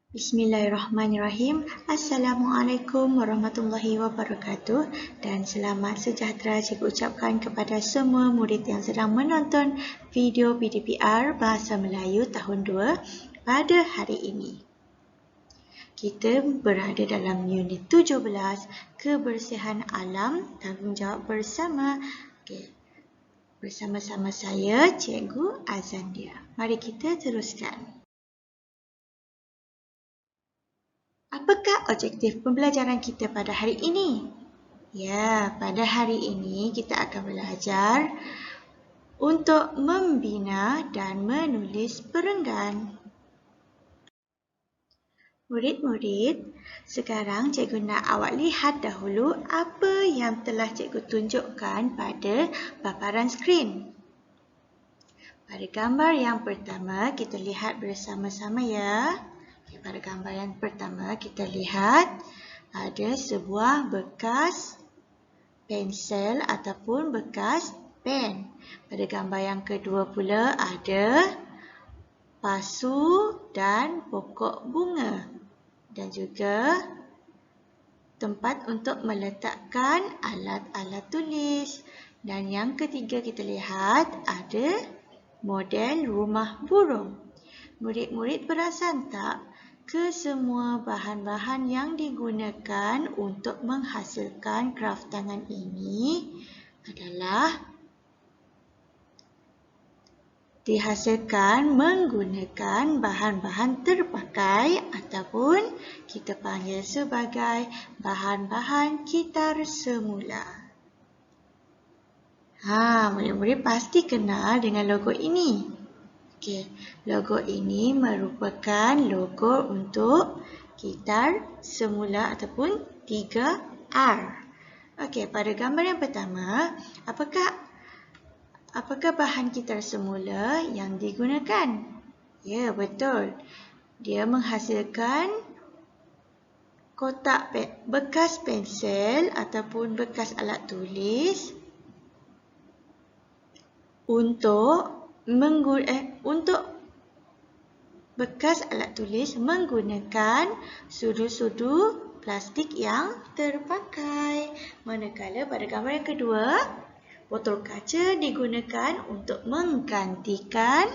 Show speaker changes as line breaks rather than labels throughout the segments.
Bismillahirrahmanirrahim. Assalamualaikum warahmatullahi wabarakatuh dan selamat sejahtera cikgu ucapkan kepada semua murid yang sedang menonton video PDPR Bahasa Melayu tahun 2 pada hari ini. Kita berada dalam unit 17, Kebersihan Alam, Tanggungjawab Bersama. Bersama-sama saya, Cikgu Azandia. Mari kita teruskan. Apakah objektif pembelajaran kita pada hari ini? Ya, pada hari ini kita akan belajar untuk membina dan menulis perenggan. Murid-murid, sekarang cikgu nak awak lihat dahulu apa yang telah cikgu tunjukkan pada paparan skrin. Pada gambar yang pertama, kita lihat bersama-sama ya. Pada gambar yang pertama, kita lihat ada sebuah bekas pensel ataupun bekas pen. Pada gambar yang kedua pula ada pasu dan pokok bunga. Dan juga tempat untuk meletakkan alat-alat tulis. Dan yang ketiga kita lihat ada model rumah burung. Murid-murid perasan tak? Kesemua bahan-bahan yang digunakan untuk menghasilkan kraftangan ini adalah dihasilkan menggunakan bahan-bahan terpakai ataupun kita panggil sebagai bahan-bahan kitar semula. Murid-murid pasti kenal dengan logo ini. Logo ini merupakan logo untuk kitar semula ataupun 3R. Pada gambar yang pertama, apakah bahan kitar semula yang digunakan? Ya, betul. Dia menghasilkan kotak bekas pensel ataupun bekas alat tulis untuk bekas alat tulis menggunakan sudu-sudu plastik yang terpakai. Manakala pada gambar yang kedua, botol kaca digunakan untuk menggantikan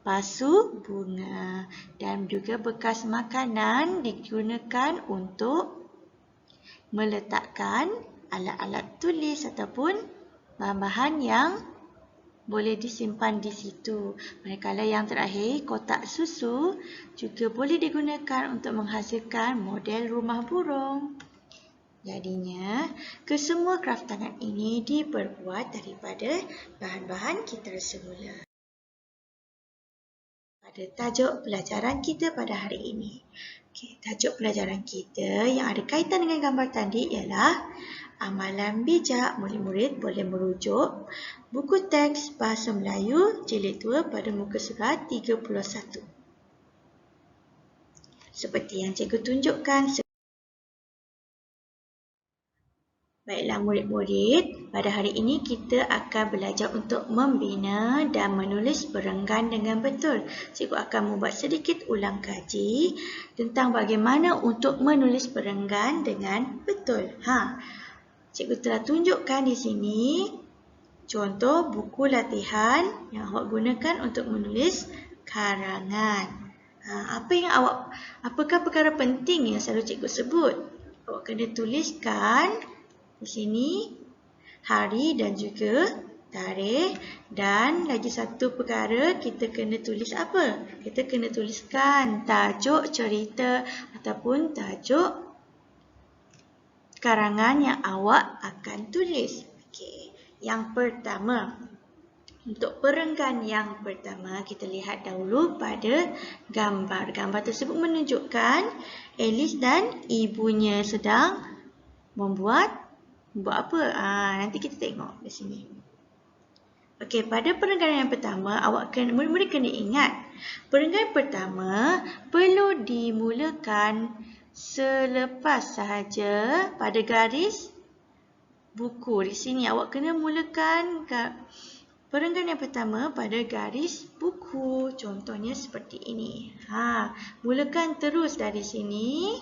pasu bunga dan juga bekas makanan digunakan untuk meletakkan alat-alat tulis ataupun bahan-bahan yang boleh disimpan di situ. Manakala yang terakhir, kotak susu juga boleh digunakan untuk menghasilkan model rumah burung. Jadinya, kesemua kraftangan ini diperbuat daripada bahan-bahan kitar semula. Pada tajuk pelajaran kita pada hari ini. Tajuk pelajaran kita yang ada kaitan dengan gambar tadi ialah amalan bijak. Murid-murid boleh merujuk buku teks Bahasa Melayu Jilid 2 pada muka surat 31. Seperti yang cikgu tunjukkan. Baiklah murid-murid, pada hari ini kita akan belajar untuk membina dan menulis perenggan dengan betul. Cikgu akan membuat sedikit ulang kaji tentang bagaimana untuk menulis perenggan dengan betul. Cikgu telah tunjukkan di sini contoh buku latihan yang awak gunakan untuk menulis karangan. Apakah perkara penting yang selalu cikgu sebut? Awak kena tuliskan di sini hari dan juga tarikh, dan lagi satu perkara kita kena tulis apa? Kita kena tuliskan tajuk cerita ataupun tajuk karangan yang awak akan tulis. Yang pertama, untuk perenggan yang pertama, kita lihat dahulu pada gambar. Gambar tersebut menunjukkan Alice dan ibunya sedang membuat apa? Nanti kita tengok di sini. Pada perenggan yang pertama, murid-murid kena ingat, perenggan pertama perlu dimulakan selepas sahaja pada garis buku. Di sini awak kena mulakan Perenggan yang pertama pada garis buku. Contohnya seperti ini. Mulakan terus dari sini.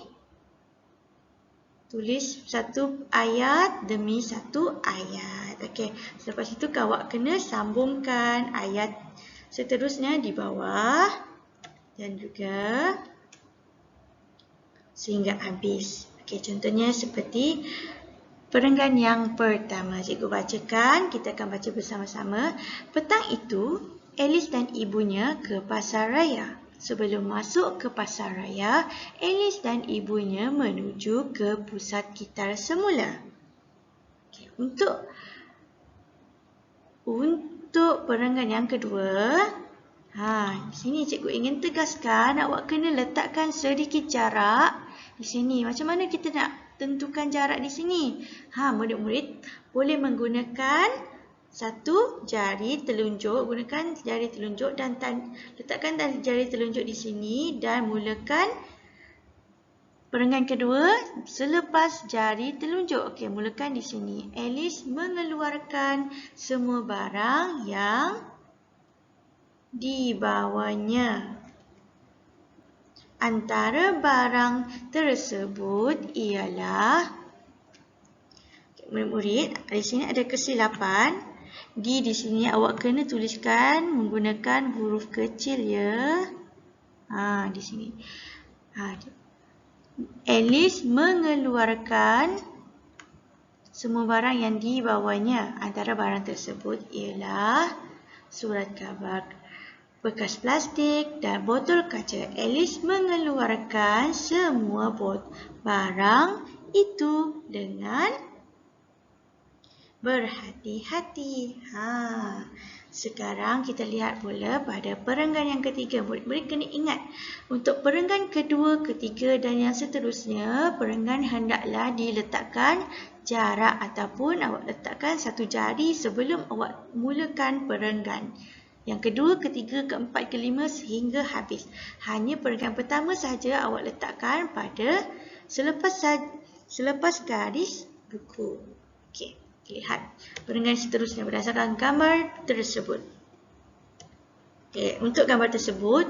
Tulis satu ayat demi satu ayat. Okey, selepas itu awak kena sambungkan ayat seterusnya di bawah dan juga sehingga habis. Okey, contohnya seperti perenggan yang pertama. Cikgu bacakan, kita akan baca bersama-sama. Petang itu, Alice dan ibunya ke pasar raya. Sebelum masuk ke pasar raya, Alice dan ibunya menuju ke pusat gitar semula. Okay, untuk perenggan yang kedua, di sini cikgu ingin tegaskan awak kena letakkan sedikit jarak di sini. Macam mana kita nak tentukan jarak di sini? Murid-murid boleh menggunakan satu jari telunjuk, gunakan jari telunjuk dan letakkan jari telunjuk di sini dan mulakan perenggan kedua selepas jari telunjuk. Okey, mulakan di sini. Alice mengeluarkan semua barang yang dibawanya. Antara barang tersebut ialah, murid-murid, di sini ada kesilapan. Di sini awak kena tuliskan menggunakan huruf kecil ya. Di sini. Alice mengeluarkan semua barang yang dibawanya. Antara barang tersebut ialah surat khabar, bekas plastik dan botol kaca. Alice mengeluarkan semua barang itu dengan berhati-hati. Sekarang kita lihat pula pada perenggan yang ketiga. Murid-murid kena ingat, untuk perenggan kedua, ketiga dan yang seterusnya, perenggan hendaklah diletakkan jarak ataupun awak letakkan satu jari sebelum awak mulakan perenggan. Yang kedua, ketiga, keempat, kelima sehingga habis. Hanya perenggan pertama sahaja awak letakkan pada selepas garis buku. Okey. Lihat perenggan seterusnya berdasarkan gambar tersebut. Okay, untuk gambar tersebut,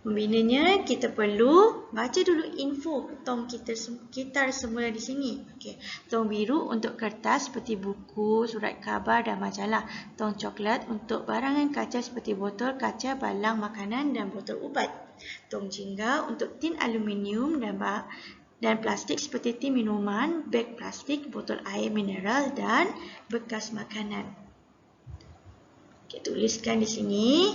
membinanya kita perlu baca dulu info tong gitar semula di sini. Okay. Tong biru untuk kertas seperti buku, surat khabar dan majalah. Tong coklat untuk barangan kaca seperti botol kaca, balang makanan dan botol ubat. Tong jingga untuk tin aluminium dan plastik seperti tin minuman, beg plastik, botol air mineral dan bekas makanan. Okay, tuliskan di sini.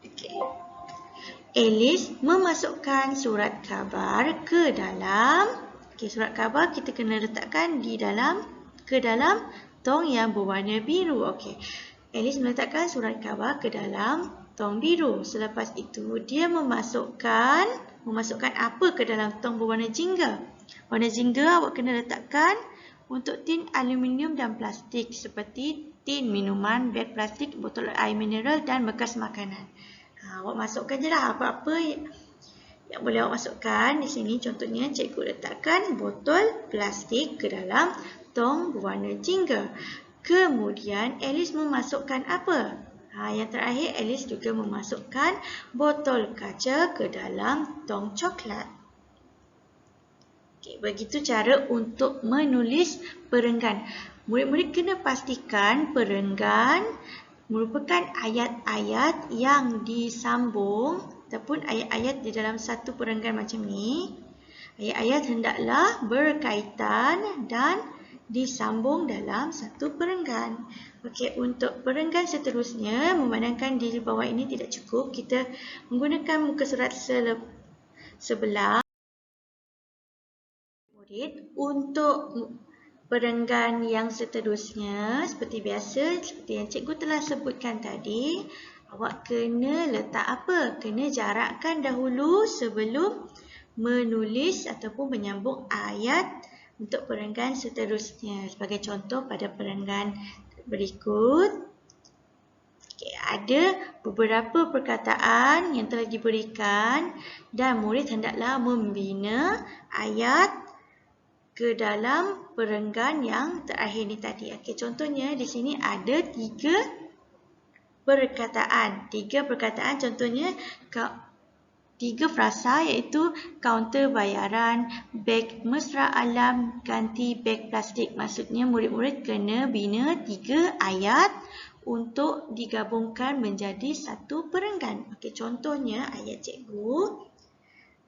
Okay. Alice memasukkan surat khabar ke dalam. Okay, surat khabar kita kena letakkan ke dalam tong yang berwarna biru. Okay. Alice meletakkan surat khabar ke dalam tong biru. Selepas itu, dia memasukkan apa ke dalam tong berwarna jingga? Warna jingga awak kena letakkan untuk tin aluminium dan plastik seperti tin minuman, beg plastik, botol air mineral dan bekas makanan. Awak masukkan je lah apa-apa yang boleh awak masukkan. Di sini contohnya cikgu letakkan botol plastik ke dalam tong berwarna jingga. Kemudian Alice memasukkan apa? Yang terakhir, Alice juga memasukkan botol kaca ke dalam tong coklat. Okay, begitu cara untuk menulis perenggan. Murid-murid kena pastikan perenggan merupakan ayat-ayat yang disambung ataupun ayat-ayat di dalam satu perenggan macam ni. Ayat-ayat hendaklah berkaitan dan disambung dalam satu perenggan. Okey, untuk perenggan seterusnya, memandangkan di bawah ini tidak cukup, kita menggunakan muka surat sebelah. Murid, untuk perenggan yang seterusnya, seperti biasa, seperti yang cikgu telah sebutkan tadi, awak kena letak apa? Kena jarakkan dahulu sebelum menulis ataupun menyambung ayat untuk perenggan seterusnya. Sebagai contoh pada perenggan berikut, ada beberapa perkataan yang telah diberikan dan murid hendaklah membina ayat ke dalam perenggan yang terakhir ni tadi. Okey, contohnya di sini ada 3 perkataan. 3 perkataan contohnya 3 frasa iaitu kaunter bayaran, beg mesra alam ganti beg plastik. Maksudnya murid-murid kena bina 3 ayat untuk digabungkan menjadi satu perenggan. Okey, contohnya ayat cikgu.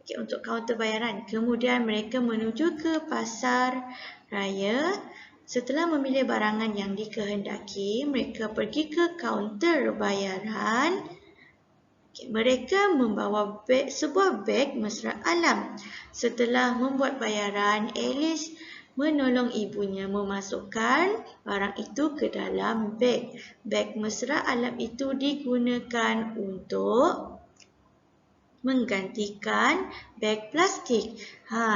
Okey, untuk kaunter bayaran. Kemudian mereka menuju ke pasar raya. Setelah memilih barangan yang dikehendaki, mereka pergi ke kaunter bayaran. Okay, mereka membawa sebuah beg mesra alam. Setelah membuat bayaran, Alice menolong ibunya memasukkan barang itu ke dalam beg. Beg mesra alam itu digunakan untuk menggantikan beg plastik.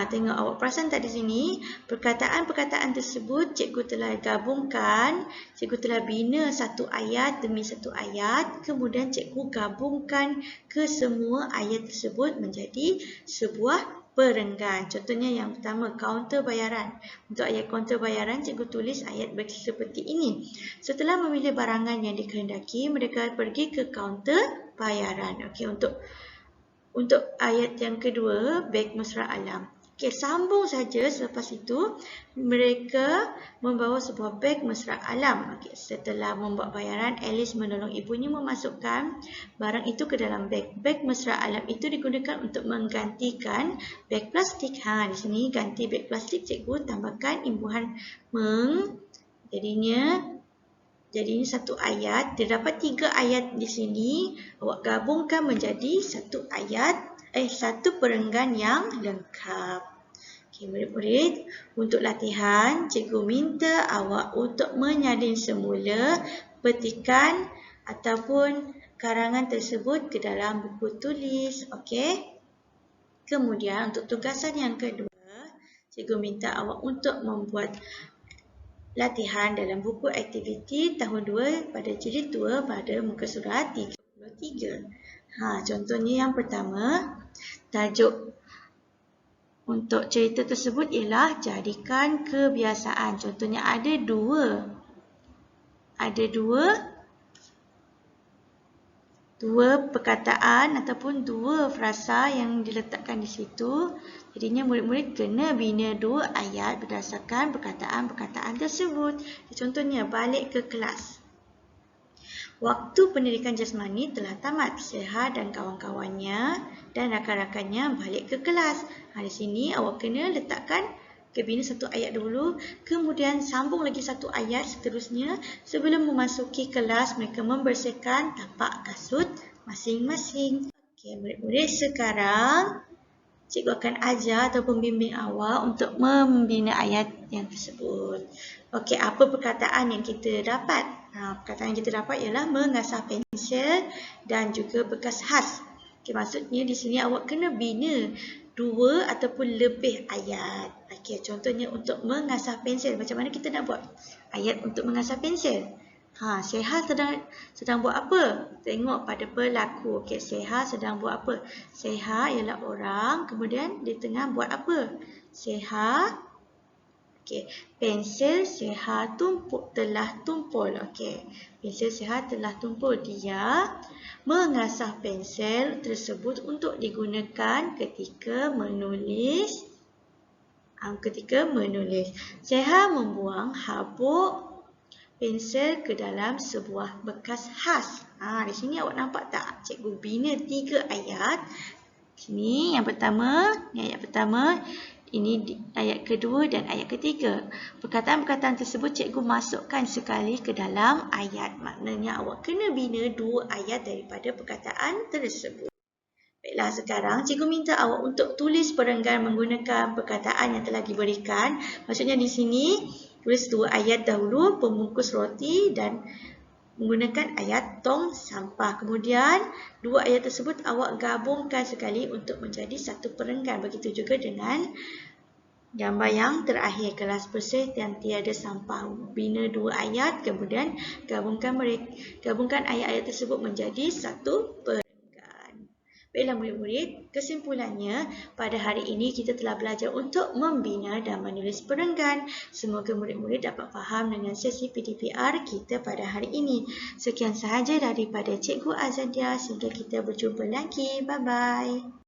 Tengok awak perasan tak di sini? Perkataan-perkataan tersebut cikgu telah gabungkan, cikgu telah bina satu ayat demi satu ayat, kemudian cikgu gabungkan ke semua ayat tersebut menjadi sebuah perenggan. Contohnya yang pertama, kaunter bayaran. Untuk ayat kaunter bayaran, cikgu tulis ayat seperti ini. Setelah memilih barangan yang dikehendaki, mereka pergi ke kaunter bayaran. Okey, untuk ayat yang kedua, beg mesra alam. Okey, sambung saja selepas itu, mereka membawa sebuah beg mesra alam. Okey, setelah membuat bayaran, Alice menolong ibunya memasukkan barang itu ke dalam beg. Beg mesra alam itu digunakan untuk menggantikan beg plastik. Di sini ganti beg plastik, cikgu tambahkan imbuhan meng. Jadinya satu ayat. Terdapat 3 ayat di sini. Awak gabungkan menjadi satu perenggan yang lengkap. Okey, murid-murid, untuk latihan, cikgu minta awak untuk menyalin semula petikan ataupun karangan tersebut ke dalam buku tulis. Okey. Kemudian untuk tugasan yang kedua, cikgu minta awak untuk membuat latihan dalam buku aktiviti tahun 2 pada jilid 2 pada muka surat 33. Contohnya yang pertama, tajuk untuk cerita tersebut ialah jadikan kebiasaan. Contohnya ada dua perkataan ataupun 2 frasa yang diletakkan di situ. Jadinya murid-murid kena bina 2 ayat berdasarkan perkataan-perkataan tersebut. Contohnya, balik ke kelas. Waktu pendidikan jasmani telah tamat. Seha dan kawan-kawannya dan rakan-rakannya balik ke kelas. Di sini awak kena letakkan bina satu ayat dulu, kemudian sambung lagi satu ayat seterusnya. Sebelum memasuki kelas, mereka membersihkan tapak kasut masing-masing. Okey, murid-murid, sekarang cikgu akan ajar atau pembimbing awak untuk membina ayat yang tersebut. Okey, apa perkataan yang kita dapat? Perkataan yang kita dapat ialah mengasah pensel dan juga bekas khas. Okey, maksudnya di sini awak kena bina 2 ataupun lebih ayat. Okey, contohnya untuk mengasah pensel. Macam mana kita nak buat ayat untuk mengasah pensel? Seha sedang buat apa? Tengok pada pelaku. Okey, Seha sedang buat apa? Seha ialah orang, kemudian di tengah buat apa? Seha. Okey, pensel Seha telah tumpul. Okey, pensel Seha telah tumpul. Dia mengasah pensel tersebut untuk digunakan ketika menulis. Seha membuang habuk pensel ke dalam sebuah bekas khas. Di sini awak nampak tak? Cikgu bina 3 ayat. Sini yang pertama, ini ayat kedua dan ayat ketiga. Perkataan-perkataan tersebut cikgu masukkan sekali ke dalam ayat. Maknanya awak kena bina 2 ayat daripada perkataan tersebut. Baiklah, sekarang cikgu minta awak untuk tulis perenggan menggunakan perkataan yang telah diberikan. Maksudnya di sini tulis 2 ayat dahulu, pembungkus roti dan menggunakan ayat tong sampah. Kemudian 2 ayat tersebut awak gabungkan sekali untuk menjadi satu perenggan. Begitu juga dengan gambar yang terakhir, kelas bersih dan tiada sampah. Bina 2 ayat, kemudian gabungkan ayat-ayat tersebut menjadi satu perenggan. Baiklah murid-murid, kesimpulannya pada hari ini kita telah belajar untuk membina dan menulis perenggan. Semoga murid-murid dapat faham dengan sesi PDPR kita pada hari ini. Sekian sahaja daripada Cikgu Azadia, sehingga kita berjumpa lagi. Bye-bye.